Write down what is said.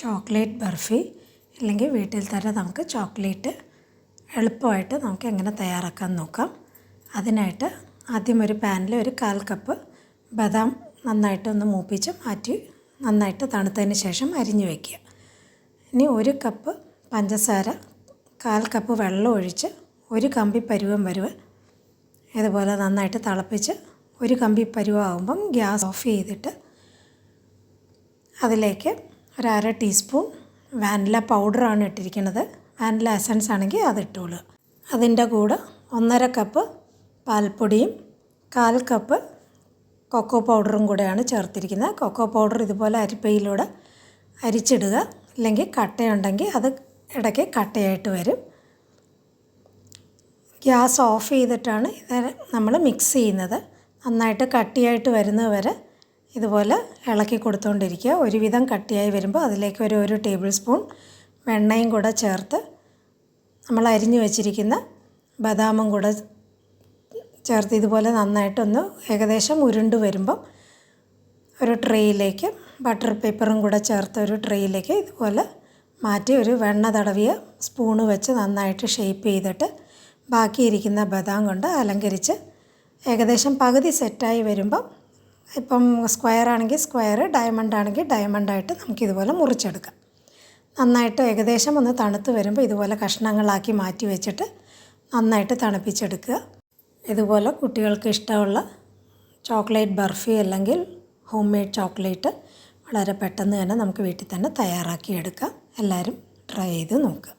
Chocolate barfi അല്ലെങ്കിൽ വീട്ടിൽ തന്നെ നമുക്ക് ചോക്ലേറ്റ് എളുപ്പമായിട്ട് നമുക്ക് എങ്ങനെ തയ്യാറാക്കാൻ നോക്കാം. അതിനായിട്ട് ആദ്യം ഒരു പാനിൽ ഒരു 1/4 കപ്പ് ബദാം നന്നായിട്ടൊന്ന് മൂപ്പിച്ച് മാറ്റി നന്നായിട്ട് തണുത്തതിന് ശേഷം അരിഞ്ഞു വയ്ക്കുക. ഇനി 1 കപ്പ് പഞ്ചസാര 1/4 കപ്പ് വെള്ളം ഒഴിച്ച് 1 കമ്പി പരുവം ഇതുപോലെ നന്നായിട്ട് തിളപ്പിച്ച് 1 കമ്പി പരുവമാകുമ്പം ഗ്യാസ് ഓഫ് ചെയ്തിട്ട് അതിലേക്ക് ഒരു 1/2 ടീസ്പൂൺ വാനില പൗഡറാണ് ഇട്ടിരിക്കുന്നത്. വാനില എസൻസ് ആണെങ്കിൽ അത് ഇട്ടോളൂ. അതിൻ്റെ കൂടെ 1/2 കപ്പ് പാൽപ്പൊടിയും 1/4 കപ്പ് കൊക്കോ പൗഡറും കൂടെയാണ് ചേർത്തിരിക്കുന്നത്. കൊക്കോ പൗഡർ ഇതുപോലെ അരിപ്പയിലൂടെ അരിച്ചിടുക, ഇല്ലെങ്കിൽ കട്ടയുണ്ടെങ്കിൽ അത് ഇടയ്ക്ക് കട്ടയായിട്ട് വരും. ഗ്യാസ് ഓഫ് ചെയ്തിട്ടാണ് ഇത് നമ്മൾ മിക്സ് ചെയ്യുന്നത്. നന്നായിട്ട് കട്ടിയായിട്ട് വരുന്നത് വരെ ഇതുപോലെ ഇളക്കി കൊടുത്തുകൊണ്ടിരിക്കുക. ഒരുവിധം കട്ടിയായി വരുമ്പോൾ അതിലേക്ക് ഒരു 1 ടേബിൾ സ്പൂൺ വെണ്ണയും കൂടെ ചേർത്ത് നമ്മൾ അരിഞ്ഞു വെച്ചിരിക്കുന്ന ബദാമും കൂടെ ചേർത്ത് ഇതുപോലെ നന്നായിട്ടൊന്ന് ഏകദേശം ഉരുണ്ട് വരുമ്പം ഒരു ട്രേയിലേക്ക് ബട്ടർ പേപ്പറും കൂടെ ചേർത്ത് ഒരു ട്രേയിലേക്ക് ഇതുപോലെ മാറ്റി ഒരു വെണ്ണ തടവിയ സ്പൂണ് വെച്ച് നന്നായിട്ട് ഷേപ്പ് ചെയ്തിട്ട് ബാക്കിയിരിക്കുന്ന ബദാം കൊണ്ട് അലങ്കരിച്ച് ഏകദേശം പകുതി സെറ്റായി വരുമ്പം, ഇപ്പം സ്ക്വയർ ആണെങ്കിൽ സ്ക്വയർ, ഡയമണ്ട് ആണെങ്കിൽ ഡയമണ്ടായിട്ട് നമുക്കിതുപോലെ മുറിച്ചെടുക്കാം. നന്നായിട്ട് ഏകദേശം ഒന്ന് തണുത്ത് വരുമ്പോൾ ഇതുപോലെ കഷ്ണങ്ങളാക്കി മാറ്റി വെച്ചിട്ട് നന്നായിട്ട് തണുപ്പിച്ചെടുക്കുക. ഇതുപോലെ കുട്ടികൾക്ക് ഇഷ്ടമുള്ള ചോക്ലേറ്റ് ബർഫി അല്ലെങ്കിൽ ഹോം മെയ്ഡ് ചോക്ലേറ്റ് വളരെ പെട്ടെന്ന് തന്നെ നമുക്ക് വീട്ടിൽ തന്നെ തയ്യാറാക്കിയെടുക്കാം. എല്ലാവരും ട്രൈ ചെയ്ത് നോക്കുക.